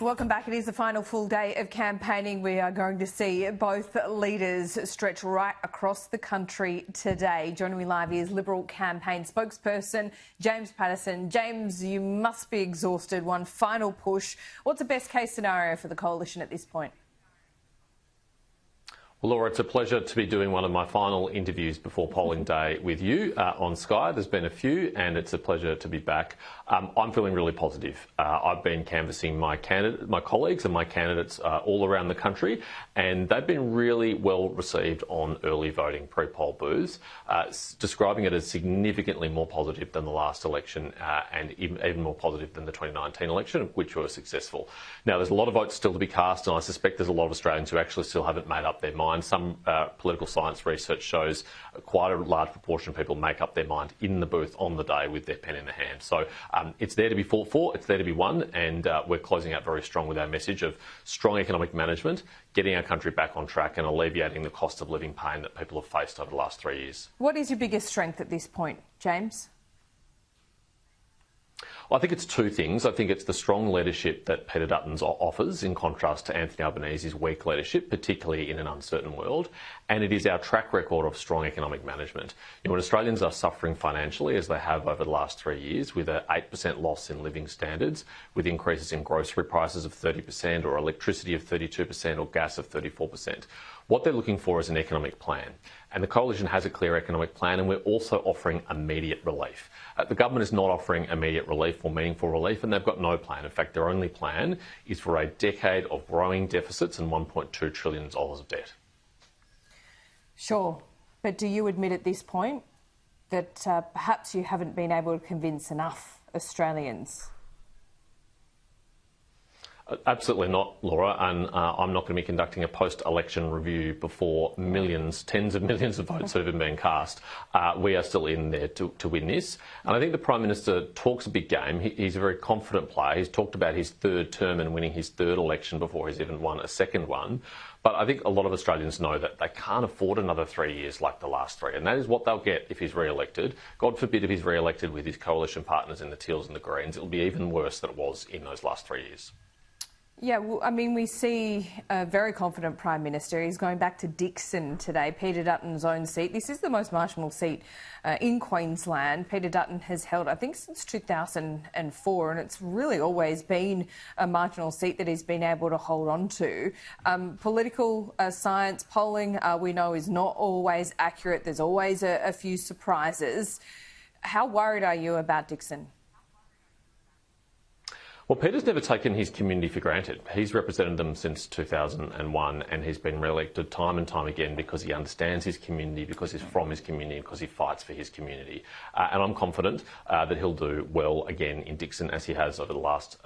Welcome back. It is the final full day of campaigning. We are going to see both leaders stretch right across the country today. Joining me live is Liberal campaign spokesperson James Patterson. James, you must be exhausted. One final push. What's the best case scenario for the coalition at this point? Well, Laura, it's a pleasure to be doing one of my final interviews before polling day with you on Sky. There's been a few, and it's a pleasure to be back. I'm feeling really positive. I've been canvassing my colleagues and my candidates all around the country, and they've been really well received on early voting pre-poll booths, describing it as significantly more positive than the last election and even more positive than the 2019 election, which were successful. Now, there's a lot of votes still to be cast, and I suspect there's a lot of Australians who actually still haven't made up their mind. Some political science research shows quite a large proportion of people make up their mind in the booth on the day with their pen in their hand. So it's there to be fought for, it's there to be won, and we're closing out very strong with our message of strong economic management, getting our country back on track and alleviating the cost of living pain that people have faced over the last 3 years. What is your biggest strength at this point, James? Well, I think it's two things. I think it's the strong leadership that Peter Dutton's offers, in contrast to Anthony Albanese's weak leadership, particularly in an uncertain world. And it is our track record of strong economic management. You know, when Australians are suffering financially, as they have over the last 3 years, with an 8% loss in living standards, with increases in grocery prices of 30% or electricity of 32% or gas of 34%, what they're looking for is an economic plan. And the coalition has a clear economic plan, and we're also offering immediate relief. The government is not offering immediate relief or meaningful relief, and they've got no plan. In fact, their only plan is for a decade of growing deficits and $1.2 trillion of debt. Sure, but do you admit at this point that perhaps you haven't been able to convince enough Australians? Absolutely not, Laura, and I'm not going to be conducting a post-election review before millions, tens of millions of votes have been cast. We are still in there to win this. And I think the Prime Minister talks a big game. He's a very confident player. He's talked about his third term and winning his third election before he's even won a second one. But I think a lot of Australians know that they can't afford another 3 years like the last three, and that is what they'll get if he's re-elected. God forbid if he's re-elected with his coalition partners in the Teals and the Greens, it'll be even worse than it was in those last 3 years. Yeah, well, I mean, we see a very confident Prime Minister. He's going back to Dixon today, Peter Dutton's own seat. This is the most marginal seat in Queensland. Peter Dutton has held, I think, since 2004, and it's really always been a marginal seat that he's been able to hold on to. Political science polling, we know, is not always accurate. There's always a few surprises. How worried are you about Dixon? Well, Peter's never taken his community for granted. He's represented them since 2001, and he's been re-elected time and time again because he understands his community, because he's from his community, because he fights for his community. And I'm confident that he'll do well again in Dixon, as he has over the last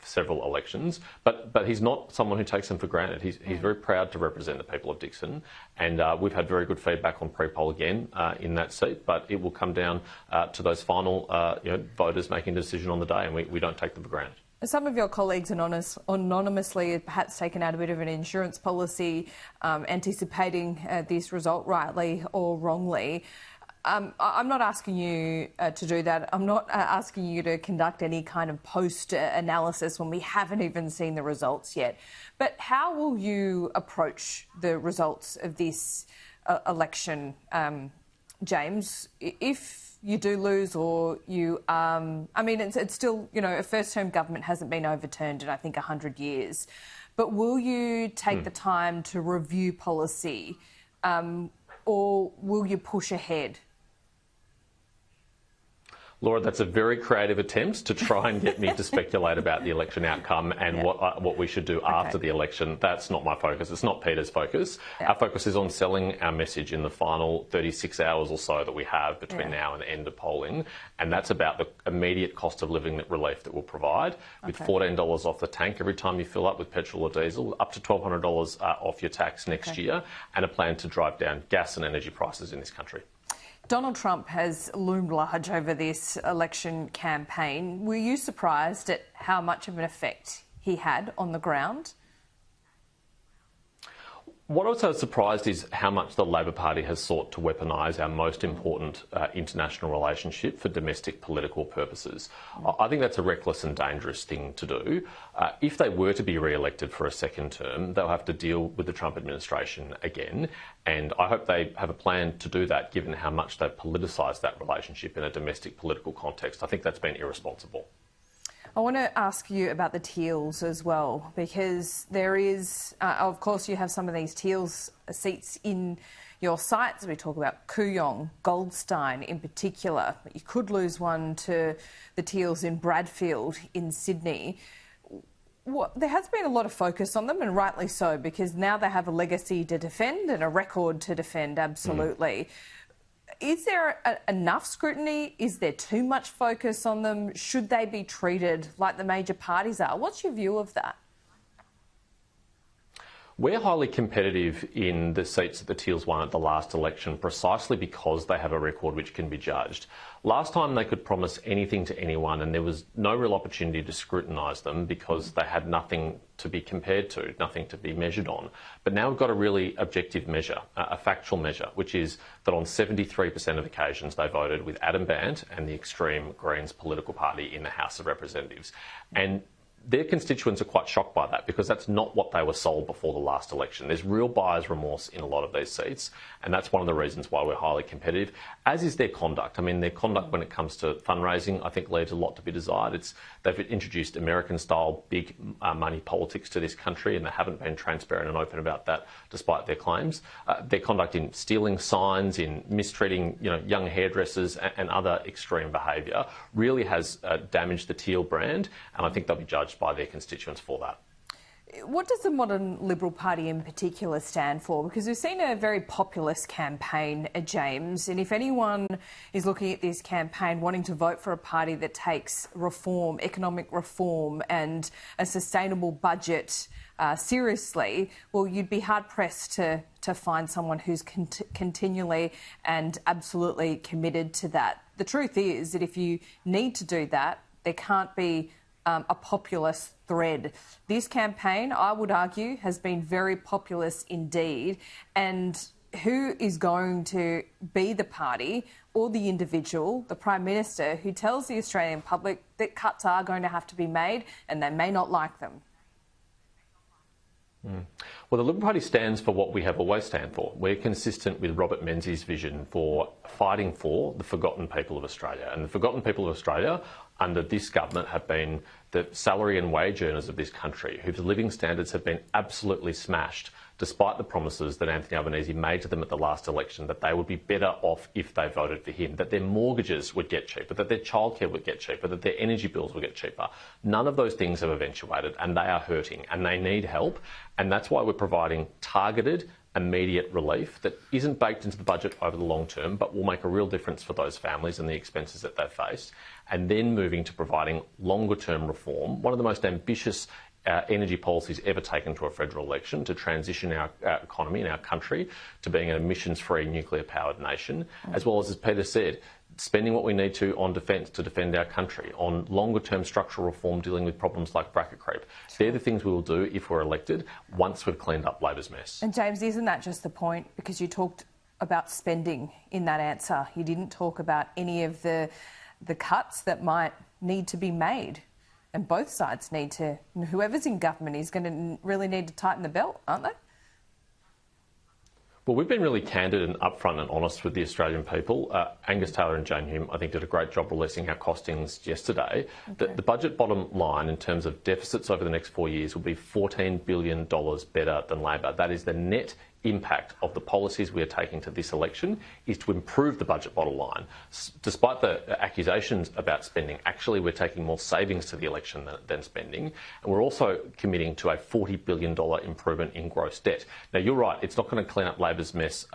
several elections. But he's not someone who takes them for granted. He's very proud to represent the people of Dixon, and we've had very good feedback on pre-poll again in that seat. But it will come down to those final voters making a decision on the day, and we don't take them for granted. Some of your colleagues anonymously have perhaps taken out a bit of an insurance policy, anticipating this result, rightly or wrongly. I'm not asking you to do that. I'm not asking you to conduct any kind of post-analysis when we haven't even seen the results yet. But how will you approach the results of this election, James, if you do lose or you... I mean, it's still, a first-term government hasn't been overturned in, I think, 100 years. But will you take the time to review policy or will you push ahead? Laura, that's a very creative attempt to try and get me to speculate about the election outcome and what we should do after the election. That's not my focus. It's not Peter's focus. Our focus is on selling our message in the final 36 hours or so that we have between now and the end of polling. And that's about the immediate cost of living relief that we'll provide, with $14 off the tank every time you fill up with petrol or diesel, up to $1,200 off your tax next year, and a plan to drive down gas and energy prices in this country. Donald Trump has loomed large over this election campaign. Were you surprised at how much of an effect he had on the ground? What I was so surprised is how much the Labor Party has sought to weaponise our most important international relationship for domestic political purposes. I think that's a reckless and dangerous thing to do. If they were to be re-elected for a second term, they'll have to deal with the Trump administration again. And I hope they have a plan to do that, given how much they've politicised that relationship in a domestic political context. I think that's been irresponsible. I want to ask you about the Teals as well, because there is, of course, you have some of these Teals seats in your sights. We talk about Kooyong, Goldstein in particular. But you could lose one to the Teals in Bradfield in Sydney. There has been a lot of focus on them, and rightly so, because now they have a legacy to defend and a record to defend, absolutely. Is there enough scrutiny? Is there too much focus on them? Should they be treated like the major parties are? What's your view of that? We're highly competitive in the seats that the Teals won at the last election precisely because they have a record which can be judged. Last time they could promise anything to anyone and there was no real opportunity to scrutinise them because they had nothing to be compared to, nothing to be measured on. But now we've got a really objective measure, a factual measure, which is that on 73% of occasions they voted with Adam Bandt and the extreme Greens political party in the House of Representatives. And their constituents are quite shocked by that because that's not what they were sold before the last election. There's real buyer's remorse in a lot of these seats, and that's one of the reasons why we're highly competitive, as is their conduct. I mean, their conduct when it comes to fundraising, I think, leaves a lot to be desired. They've introduced American-style big money politics to this country, and they haven't been transparent and open about that, despite their claims. Their conduct in stealing signs, in mistreating young hairdressers and other extreme behaviour really has damaged the Teal brand, and I think they'll be judged by their constituents for that. What does the modern Liberal Party in particular stand for? Because we've seen a very populist campaign, James, and if anyone is looking at this campaign wanting to vote for a party that takes reform, economic reform and a sustainable budget seriously, well, you'd be hard-pressed to find someone who's continually and absolutely committed to that. The truth is that if you need to do that, there can't be a populist thread. This campaign, I would argue, has been very populist indeed. And who is going to be the party or the individual, the Prime Minister, who tells the Australian public that cuts are going to have to be made and they may not like them? Well, the Liberal Party stands for what we have always stand for. We're consistent with Robert Menzies' vision for fighting for the forgotten people of Australia. And the forgotten people of Australia under this government have been the salary and wage earners of this country, whose living standards have been absolutely smashed, despite the promises that Anthony Albanese made to them at the last election that they would be better off if they voted for him, that their mortgages would get cheaper, that their childcare would get cheaper, that their energy bills would get cheaper. None of those things have eventuated, and they are hurting, and they need help. And that's why we're providing targeted, immediate relief that isn't baked into the budget over the long term, but will make a real difference for those families and the expenses that they've faced. And then moving to providing longer term reform, one of the most ambitious energy policies ever taken to a federal election, to transition our economy and our country to being an emissions-free nuclear-powered nation, as well as Peter said, spending what we need to on defence to defend our country, on longer-term structural reform dealing with problems like bracket creep. They're the things we will do if we're elected once we've cleaned up Labor's mess. And James, isn't that just the point? Because you talked about spending in that answer. You didn't talk about any of the cuts that might need to be made. And both sides need to, whoever's in government is going to really need to tighten the belt, aren't they? Well, we've been really candid and upfront and honest with the Australian people. Angus Taylor and Jane Hume, I think, did a great job releasing our costings yesterday. Okay. The budget bottom line in terms of deficits over the next 4 years will be $14 billion better than Labor. That is the net impact of the policies we are taking to this election, is to improve the budget bottom line. Despite the accusations about spending, actually we're taking more savings to the election than spending. And we're also committing to a $40 billion improvement in gross debt. Now, you're right, it's not going to clean up Labor's mess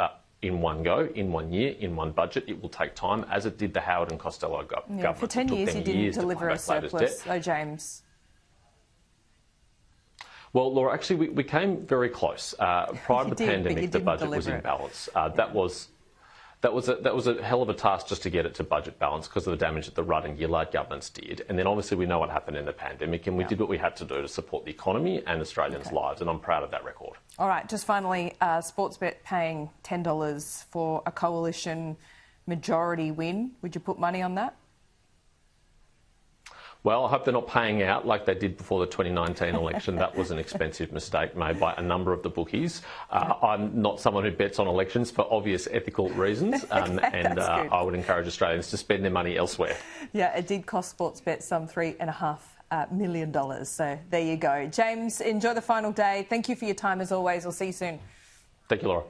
in one go, in 1 year, in one budget. It will take time, as it did the Howard and Costello government. For 10 years, you didn't deliver a surplus, though, James. Well, Laura, actually, we came very close. Prior to the pandemic, the budget was in balance. That was a hell of a task just to get it to budget balance because of the damage that the Rudd and Gillard governments did. And then obviously we know what happened in the pandemic, and we did what we had to do to support the economy and Australians' lives, and I'm proud of that record. All right, just finally, Sportsbet paying $10 for a coalition majority win. Would you put money on that? Well, I hope they're not paying out like they did before the 2019 election. That was an expensive mistake made by a number of the bookies. I'm not someone who bets on elections for obvious ethical reasons, and I would encourage Australians to spend their money elsewhere. Yeah, it did cost Sportsbet some $3.5 million. So there you go. James, enjoy the final day. Thank you for your time as always. I'll see you soon. Thank you, Laura.